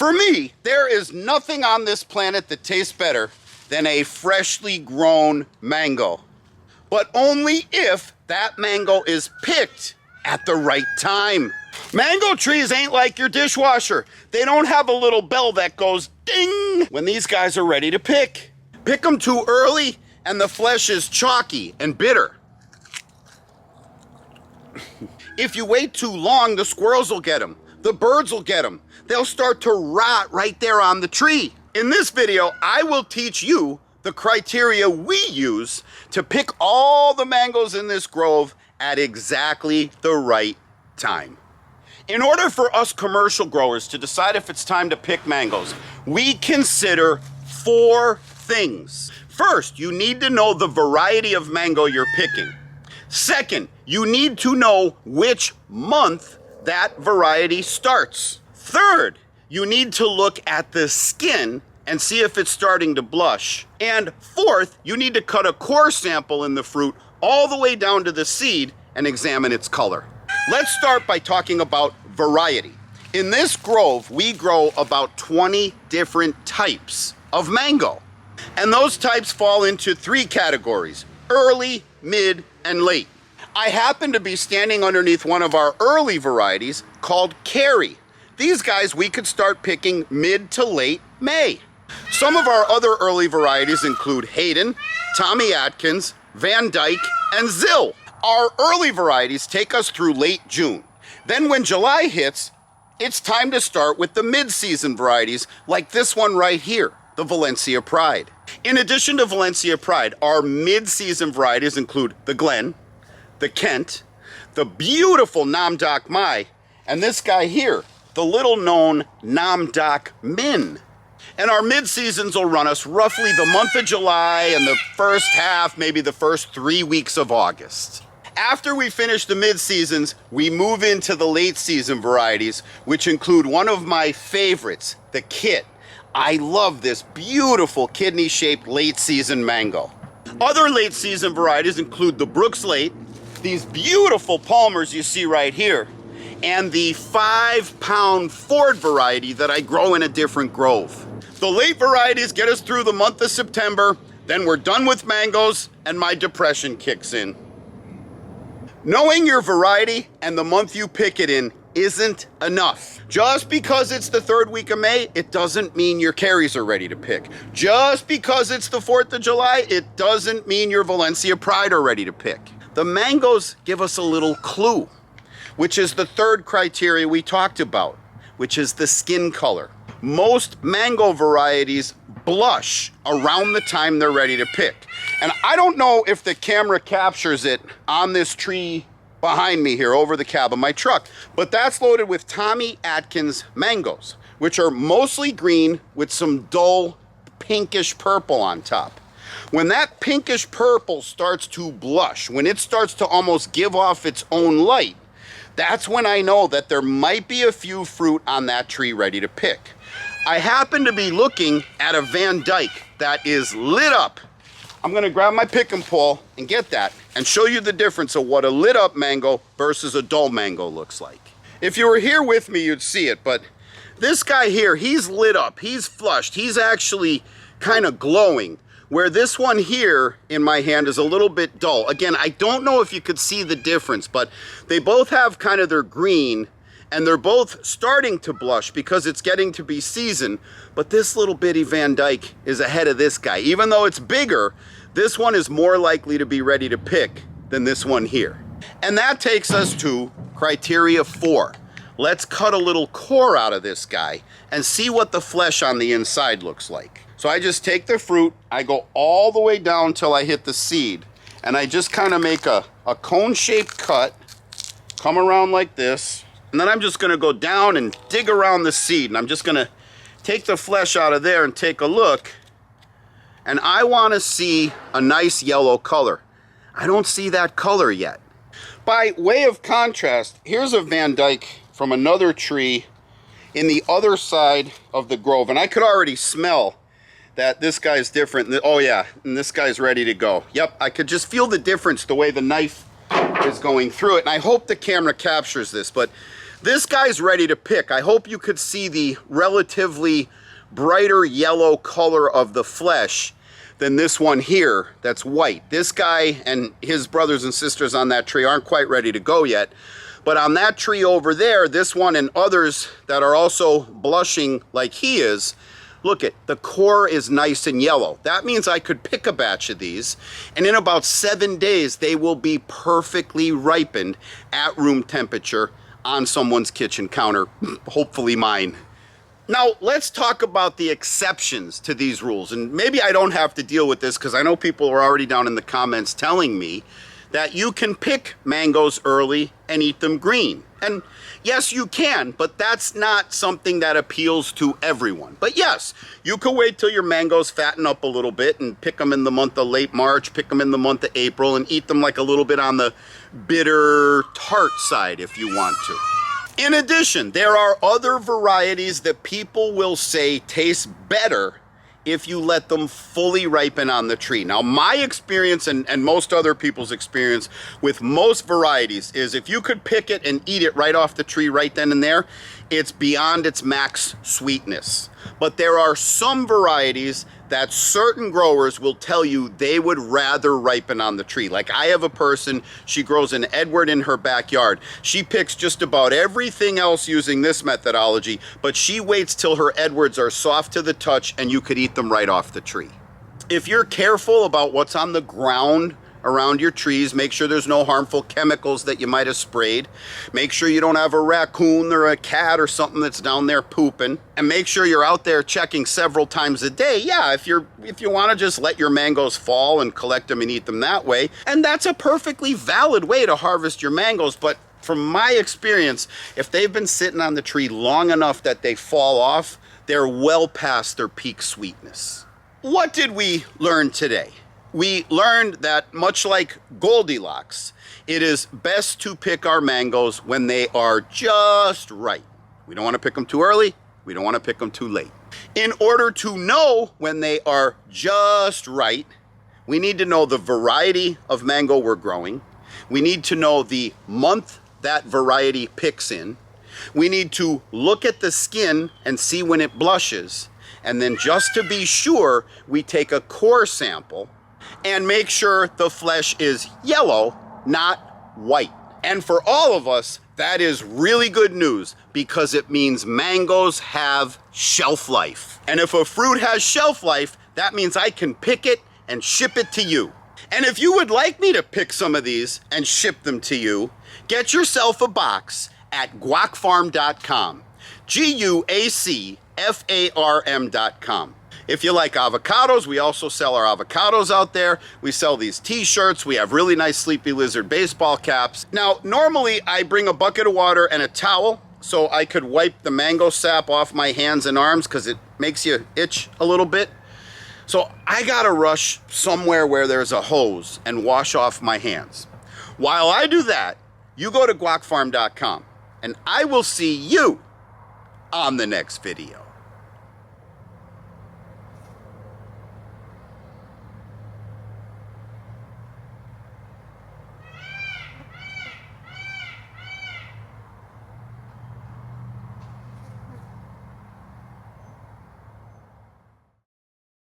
For me, there is nothing on this planet that tastes better than a freshly grown mango. But only if that mango is picked at the right time. Mango trees ain't like your dishwasher. They don't have a little bell that goes ding when these guys are ready to pick. Pick them too early and the flesh is chalky and bitter. If you wait too long, the squirrels will get them. The birds will get them. They'll start to rot right there on the tree. In this video, I will teach you the criteria we use to pick all the mangoes in this grove at exactly the right time. In order for us commercial growers to decide if it's time to pick mangoes, we consider 4 things. First, you need to know the variety of mango you're picking. Second, you need to know which month that variety starts. Third, you need to look at the skin and see if it's starting to blush. And fourth, you need to cut a core sample in the fruit all the way down to the seed and examine its color. Let's start by talking about variety. In this grove, we grow about 20 different types of mango. And those types fall into 3 categories: early, mid, and late. I happen to be standing underneath one of our early varieties called Carrie. These guys we could start picking mid to late May. Some of our other early varieties include Hayden, Tommy Atkins, Van Dyke, and Zill. Our early varieties take us through late June. Then when July hits, it's time to start with the mid-season varieties like this one right here, the Valencia Pride. In addition to Valencia Pride, our mid-season varieties include the Glen, the Kent, the beautiful Nam Doc Mai, and this guy here, the little known Nam Doc Min. And our mid-seasons will run us roughly the month of July and the first half, maybe the first 3 weeks of August. After we finish the mid-seasons, we move into the late-season varieties, which include one of my favorites, the Kit. I love this beautiful kidney-shaped late-season mango. Other late-season varieties include the Brooks Late, these beautiful Palmers you see right here, and the 5-pound Ford variety that I grow in a different grove. The late varieties get us through the month of September, then we're done with mangoes and my depression kicks in. Knowing your variety and the month you pick it in isn't enough. Just because it's the 3rd week of May, it doesn't mean your carries are ready to pick. Just because it's the 4th of July, it doesn't mean your Valencia Pride are ready to pick. The mangoes give us a little clue, which is the 3rd criteria we talked about, which is the skin color. Most mango varieties blush around the time they're ready to pick. And I don't know if the camera captures it on this tree behind me here over the cab of my truck, but that's loaded with Tommy Atkins mangoes, which are mostly green with some dull pinkish purple on top. When that pinkish purple starts to blush, when it starts to almost give off its own light, that's when I know that there might be a few fruit on that tree ready to pick. I happen to be looking at a Van Dyke that is lit up. I'm gonna grab my pick and pull and get that and show you the difference of what a lit up mango versus a dull mango looks like. If you were here with me, you'd see it, but this guy here, he's lit up, he's flushed, he's actually kind of glowing, where this one here in my hand is a little bit dull. Again, I don't know if you could see the difference, but they both have kind of their green and they're both starting to blush because it's getting to be season, but this little bitty Van Dyke is ahead of this guy. Even though it's bigger, this one is more likely to be ready to pick than this one here. And that takes us to criteria 4. Let's cut a little core out of this guy and see what the flesh on the inside looks like. So I just take the fruit, I go all the way down till I hit the seed, and I just kind of make a cone-shaped cut, come around like this, and then I'm just gonna go down and dig around the seed, and I'm just gonna take the flesh out of there and take a look, and I wanna see a nice yellow color. I don't see that color yet. By way of contrast, here's a Van Dyke from another tree in the other side of the grove, and I could already smell that this guy's different. Oh yeah, and this guy's ready to go. Yep, I could just feel the difference the way the knife is going through it, and I hope the camera captures this, but This guy's ready to pick. I hope you could see the relatively brighter yellow color of the flesh than this one here that's white. This guy and his brothers and sisters on that tree aren't quite ready to go yet. But on that tree over there, this one and others that are also blushing like he is, look at the core is nice and yellow. That means I could pick a batch of these, and in about 7 days, they will be perfectly ripened at room temperature on someone's kitchen counter, hopefully mine. Now, let's talk about the exceptions to these rules. And maybe I don't have to deal with this because I know people are already down in the comments telling me that you can pick mangoes early and eat them green. And yes, you can, but that's not something that appeals to everyone. But yes, you could wait till your mangoes fatten up a little bit and pick them in the month of late March, pick them in the month of April, and eat them like a little bit on the bitter tart side if you want to. In addition, there are other varieties that people will say taste better if you let them fully ripen on the tree. Now, my experience and most other people's experience with most varieties is if you could pick it and eat it right off the tree right then and there, it's beyond its max sweetness. But there are some varieties that certain growers will tell you they would rather ripen on the tree. Like I have a person, she grows an Edward in her backyard. She picks just about everything else using this methodology, but she waits till her Edwards are soft to the touch and you could eat them right off the tree. If you're careful about what's on the ground around your trees, make sure there's no harmful chemicals that you might have sprayed. Make sure you don't have a raccoon or a cat or something that's down there pooping. And make sure you're out there checking several times a day. Yeah, if you want to just let your mangoes fall and collect them and eat them that way, and that's a perfectly valid way to harvest your mangoes, but from my experience, if they've been sitting on the tree long enough that they fall off, they're well past their peak sweetness. What did we learn today? We learned that much like Goldilocks, it is best to pick our mangoes when they are just right. We don't want to pick them too early. We don't want to pick them too late. In order to know when they are just right, we need to know the variety of mango we're growing. We need to know the month that variety picks in. We need to look at the skin and see when it blushes. And then just to be sure, we take a core sample and make sure the flesh is yellow, not white. And for all of us, that is really good news because it means mangoes have shelf life. And if a fruit has shelf life, that means I can pick it and ship it to you. And if you would like me to pick some of these and ship them to you, get yourself a box at guacfarm.com, GUACFARM.com. If you like avocados, we also sell our avocados out there. We sell these t-shirts. We have really nice Sleepy Lizard baseball caps. Now, normally I bring a bucket of water and a towel so I could wipe the mango sap off my hands and arms because it makes you itch a little bit. So I gotta rush somewhere where there's a hose and wash off my hands. While I do that, you go to guacfarm.com and I will see you on the next video.